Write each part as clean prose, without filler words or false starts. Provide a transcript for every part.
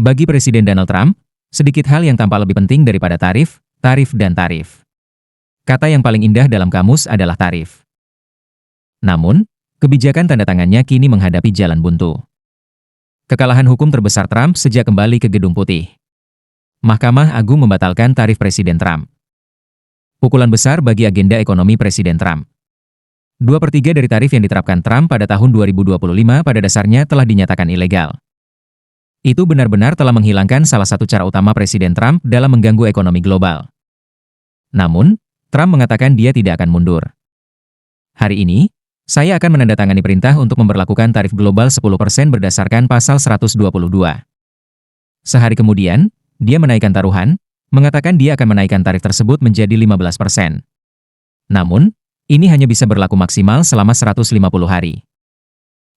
Bagi Presiden Donald Trump, sedikit hal yang tampak lebih penting daripada tarif, dan tarif. Kata yang paling indah dalam kamus adalah tarif. Namun, kebijakan tanda tangannya kini menghadapi jalan buntu. Kekalahan hukum terbesar Trump sejak kembali ke Gedung Putih. Mahkamah Agung membatalkan tarif Presiden Trump. Pukulan besar bagi agenda ekonomi Presiden Trump. 2/3 dari tarif yang diterapkan Trump pada tahun 2025 pada dasarnya telah dinyatakan ilegal. Itu benar-benar telah menghilangkan salah satu cara utama Presiden Trump dalam mengganggu ekonomi global. Namun, Trump mengatakan dia tidak akan mundur. Hari ini, saya akan menandatangani perintah untuk memberlakukan tarif global 10% berdasarkan pasal 122. Sehari kemudian, dia menaikkan taruhan, mengatakan dia akan menaikkan tarif tersebut menjadi 15%. Namun, ini hanya bisa berlaku maksimal selama 150 hari.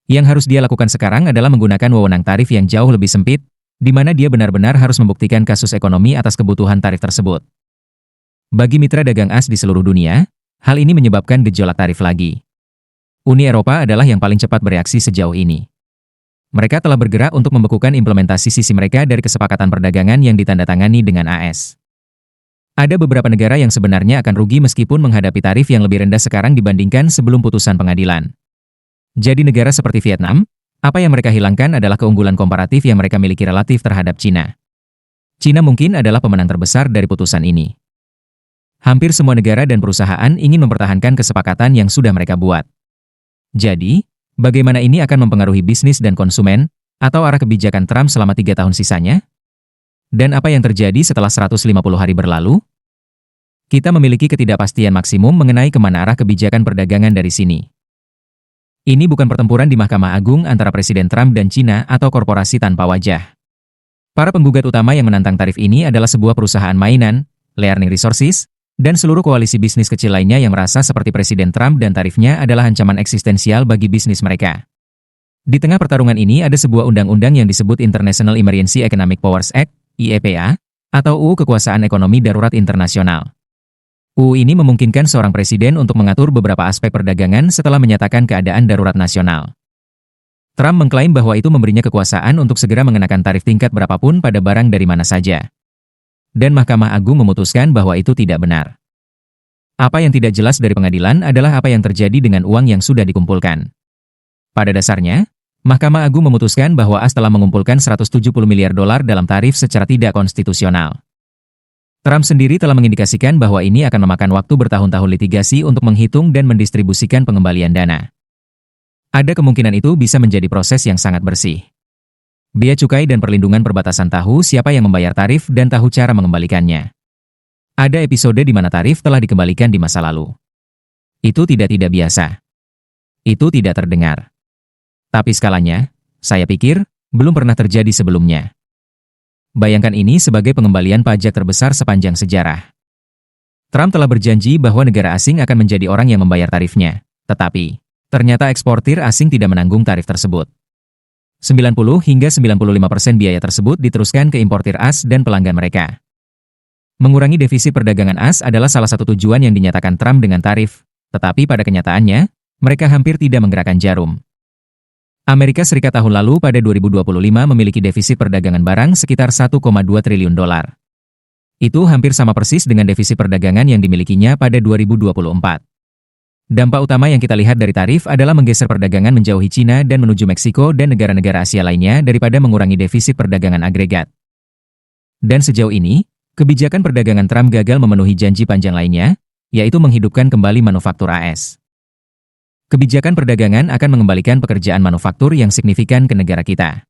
Yang harus dia lakukan sekarang adalah menggunakan wewenang tarif yang jauh lebih sempit, di mana dia benar-benar harus membuktikan kasus ekonomi atas kebutuhan tarif tersebut. Bagi mitra dagang AS di seluruh dunia, hal ini menyebabkan gejolak tarif lagi. Uni Eropa adalah yang paling cepat bereaksi sejauh ini. Mereka telah bergerak untuk membekukan implementasi sisi mereka dari kesepakatan perdagangan yang ditandatangani dengan AS. Ada beberapa negara yang sebenarnya akan rugi meskipun menghadapi tarif yang lebih rendah sekarang dibandingkan sebelum putusan pengadilan. Jadi negara seperti Vietnam, apa yang mereka hilangkan adalah keunggulan komparatif yang mereka miliki relatif terhadap Cina. Cina mungkin adalah pemenang terbesar dari putusan ini. Hampir semua negara dan perusahaan ingin mempertahankan kesepakatan yang sudah mereka buat. Jadi, bagaimana ini akan mempengaruhi bisnis dan konsumen, atau arah kebijakan Trump selama 3 tahun sisanya? Dan apa yang terjadi setelah 150 hari berlalu? Kita memiliki ketidakpastian maksimum mengenai kemana arah kebijakan perdagangan dari sini. Ini bukan pertempuran di Mahkamah Agung antara Presiden Trump dan Cina atau korporasi tanpa wajah. Para penggugat utama yang menantang tarif ini adalah sebuah perusahaan mainan, Learning Resources, dan seluruh koalisi bisnis kecil lainnya yang merasa seperti Presiden Trump dan tarifnya adalah ancaman eksistensial bagi bisnis mereka. Di tengah pertarungan ini ada sebuah undang-undang yang disebut International Emergency Economic Powers Act, IEPA, atau UU Kekuasaan Ekonomi Darurat Internasional. UU ini memungkinkan seorang presiden untuk mengatur beberapa aspek perdagangan setelah menyatakan keadaan darurat nasional. Trump mengklaim bahwa itu memberinya kekuasaan untuk segera mengenakan tarif tingkat berapapun pada barang dari mana saja. Dan Mahkamah Agung memutuskan bahwa itu tidak benar. Apa yang tidak jelas dari pengadilan adalah apa yang terjadi dengan uang yang sudah dikumpulkan. Pada dasarnya, Mahkamah Agung memutuskan bahwa AS telah mengumpulkan 170 miliar dolar dalam tarif secara tidak konstitusional. Trump sendiri telah mengindikasikan bahwa ini akan memakan waktu bertahun-tahun litigasi untuk menghitung dan mendistribusikan pengembalian dana. Ada kemungkinan itu bisa menjadi proses yang sangat bersih. Bea cukai dan perlindungan perbatasan tahu siapa yang membayar tarif dan tahu cara mengembalikannya. Ada episode di mana tarif telah dikembalikan di masa lalu. Itu tidak biasa. Itu tidak terdengar. Tapi skalanya, saya pikir, belum pernah terjadi sebelumnya. Bayangkan ini sebagai pengembalian pajak terbesar sepanjang sejarah. Trump telah berjanji bahwa negara asing akan menjadi orang yang membayar tarifnya. Tetapi, ternyata eksportir asing tidak menanggung tarif tersebut. 90 hingga 95% biaya tersebut diteruskan ke importir AS dan pelanggan mereka. Mengurangi defisit perdagangan AS adalah salah satu tujuan yang dinyatakan Trump dengan tarif, tetapi pada kenyataannya, mereka hampir tidak menggerakkan jarum. Amerika Serikat tahun lalu pada 2025 memiliki defisit perdagangan barang sekitar 1,2 triliun dolar. Itu hampir sama persis dengan defisit perdagangan yang dimilikinya pada 2024. Dampak utama yang kita lihat dari tarif adalah menggeser perdagangan menjauhi Cina dan menuju Meksiko dan negara-negara Asia lainnya daripada mengurangi defisit perdagangan agregat. Dan sejauh ini, kebijakan perdagangan Trump gagal memenuhi janji panjang lainnya, yaitu menghidupkan kembali manufaktur AS. Kebijakan perdagangan akan mengembalikan pekerjaan manufaktur yang signifikan ke negara kita.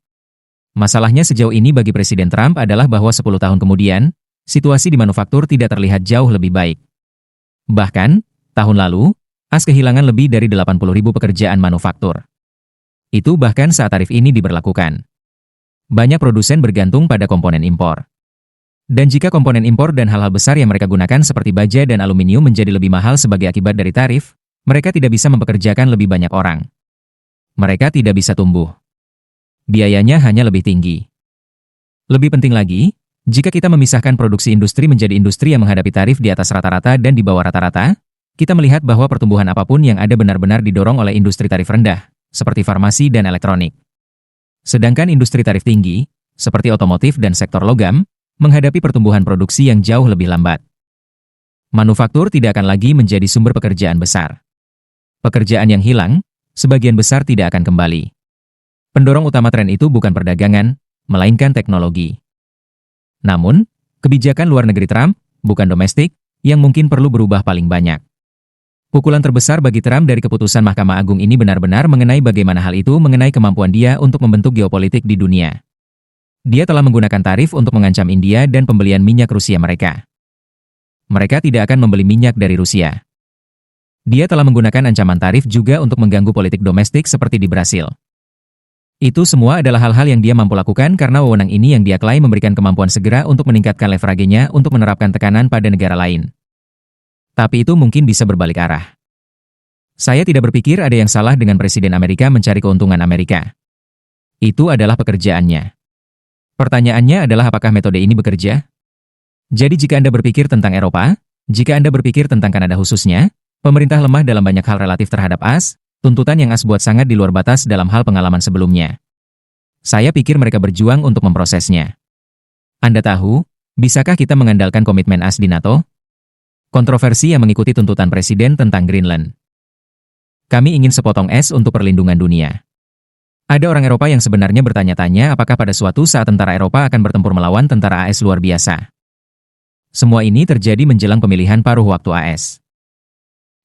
Masalahnya sejauh ini bagi Presiden Trump adalah bahwa 10 tahun kemudian, situasi di manufaktur tidak terlihat jauh lebih baik. Bahkan, tahun lalu, AS kehilangan lebih dari 80.000 pekerjaan manufaktur. Itu bahkan saat tarif ini diberlakukan. Banyak produsen bergantung pada komponen impor. Dan jika komponen impor dan hal-hal besar yang mereka gunakan seperti baja dan aluminium menjadi lebih mahal sebagai akibat dari tarif, mereka tidak bisa mempekerjakan lebih banyak orang. Mereka tidak bisa tumbuh. Biayanya hanya lebih tinggi. Lebih penting lagi, jika kita memisahkan produksi industri menjadi industri yang menghadapi tarif di atas rata-rata dan di bawah rata-rata, kita melihat bahwa pertumbuhan apapun yang ada benar-benar didorong oleh industri tarif rendah, seperti farmasi dan elektronik. Sedangkan industri tarif tinggi, seperti otomotif dan sektor logam, menghadapi pertumbuhan produksi yang jauh lebih lambat. Manufaktur tidak akan lagi menjadi sumber pekerjaan besar. Pekerjaan yang hilang, sebagian besar tidak akan kembali. Pendorong utama tren itu bukan perdagangan, melainkan teknologi. Namun, kebijakan luar negeri Trump, bukan domestik, yang mungkin perlu berubah paling banyak. Pukulan terbesar bagi Trump dari keputusan Mahkamah Agung ini benar-benar mengenai bagaimana hal itu mengenai kemampuan dia untuk membentuk geopolitik di dunia. Dia telah menggunakan tarif untuk mengancam India dan pembelian minyak Rusia mereka. Mereka tidak akan membeli minyak dari Rusia. Dia telah menggunakan ancaman tarif juga untuk mengganggu politik domestik seperti di Brasil. Itu semua adalah hal-hal yang dia mampu lakukan karena wewenang ini yang dia klaim memberikan kemampuan segera untuk meningkatkan leverage-nya untuk menerapkan tekanan pada negara lain. Tapi itu mungkin bisa berbalik arah. Saya tidak berpikir ada yang salah dengan Presiden Amerika mencari keuntungan Amerika. Itu adalah pekerjaannya. Pertanyaannya adalah apakah metode ini bekerja? Jadi jika Anda berpikir tentang Eropa, jika Anda berpikir tentang Kanada khususnya, pemerintah lemah dalam banyak hal relatif terhadap AS, tuntutan yang AS buat sangat di luar batas dalam hal pengalaman sebelumnya. Saya pikir mereka berjuang untuk memprosesnya. Anda tahu, bisakah kita mengandalkan komitmen AS di NATO? Kontroversi yang mengikuti tuntutan Presiden tentang Greenland. Kami ingin sepotong es untuk perlindungan dunia. Ada orang Eropa yang sebenarnya bertanya-tanya apakah pada suatu saat tentara Eropa akan bertempur melawan tentara AS luar biasa. Semua ini terjadi menjelang pemilihan paruh waktu AS.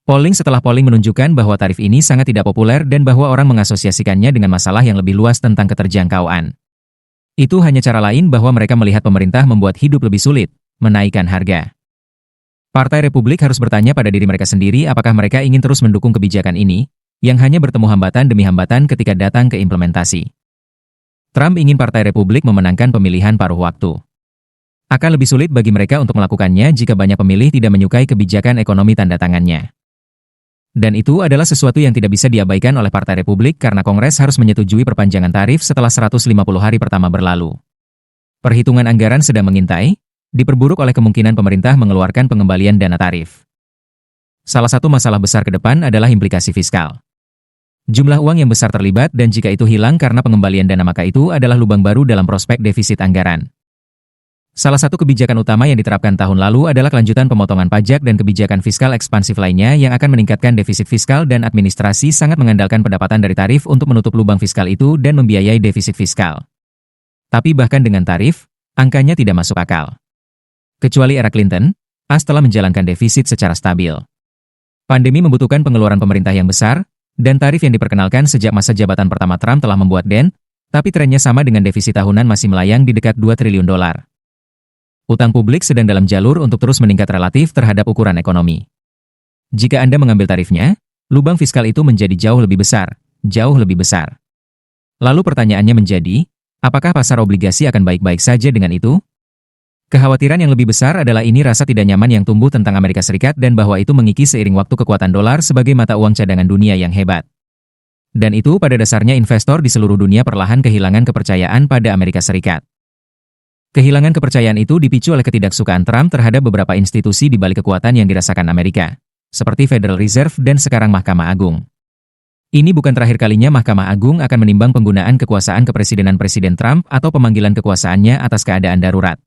Polling setelah polling menunjukkan bahwa tarif ini sangat tidak populer dan bahwa orang mengasosiasikannya dengan masalah yang lebih luas tentang keterjangkauan. Itu hanya cara lain bahwa mereka melihat pemerintah membuat hidup lebih sulit, menaikkan harga. Partai Republik harus bertanya pada diri mereka sendiri apakah mereka ingin terus mendukung kebijakan ini, yang hanya bertemu hambatan demi hambatan ketika datang ke implementasi. Trump ingin Partai Republik memenangkan pemilihan paruh waktu. Akan lebih sulit bagi mereka untuk melakukannya jika banyak pemilih tidak menyukai kebijakan ekonomi tanda tangannya. Dan itu adalah sesuatu yang tidak bisa diabaikan oleh Partai Republik karena Kongres harus menyetujui perpanjangan tarif setelah 150 hari pertama berlalu. Perhitungan anggaran sedang mengintai, diperburuk oleh kemungkinan pemerintah mengeluarkan pengembalian dana tarif. Salah satu masalah besar ke depan adalah implikasi fiskal. Jumlah uang yang besar terlibat dan jika itu hilang karena pengembalian dana maka itu adalah lubang baru dalam prospek defisit anggaran. Salah satu kebijakan utama yang diterapkan tahun lalu adalah kelanjutan pemotongan pajak dan kebijakan fiskal ekspansif lainnya yang akan meningkatkan defisit fiskal dan administrasi sangat mengandalkan pendapatan dari tarif untuk menutup lubang fiskal itu dan membiayai defisit fiskal. Tapi bahkan dengan tarif, angkanya tidak masuk akal. Kecuali era Clinton, AS telah menjalankan defisit secara stabil. Pandemi membutuhkan pengeluaran pemerintah yang besar, dan tarif yang diperkenalkan sejak masa jabatan pertama Trump telah membuat dent, tapi trennya sama dengan defisit tahunan masih melayang di dekat $2 triliun. Utang publik sedang dalam jalur untuk terus meningkat relatif terhadap ukuran ekonomi. Jika Anda mengambil tarifnya, lubang fiskal itu menjadi jauh lebih besar, jauh lebih besar. Lalu pertanyaannya menjadi, apakah pasar obligasi akan baik-baik saja dengan itu? Kekhawatiran yang lebih besar adalah ini rasa tidak nyaman yang tumbuh tentang Amerika Serikat dan bahwa itu mengikis seiring waktu kekuatan dolar sebagai mata uang cadangan dunia yang hebat. Dan itu pada dasarnya investor di seluruh dunia perlahan kehilangan kepercayaan pada Amerika Serikat. Kehilangan kepercayaan itu dipicu oleh ketidaksukaan Trump terhadap beberapa institusi di balik kekuatan yang dirasakan Amerika, seperti Federal Reserve dan sekarang Mahkamah Agung. Ini bukan terakhir kalinya Mahkamah Agung akan menimbang penggunaan kekuasaan kepresidenan Presiden Trump atau pemanggilan kekuasaannya atas keadaan darurat.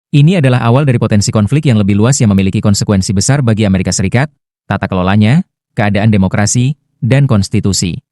Ini adalah awal dari potensi konflik yang lebih luas yang memiliki konsekuensi besar bagi Amerika Serikat, tata kelolanya, keadaan demokrasi, dan konstitusi.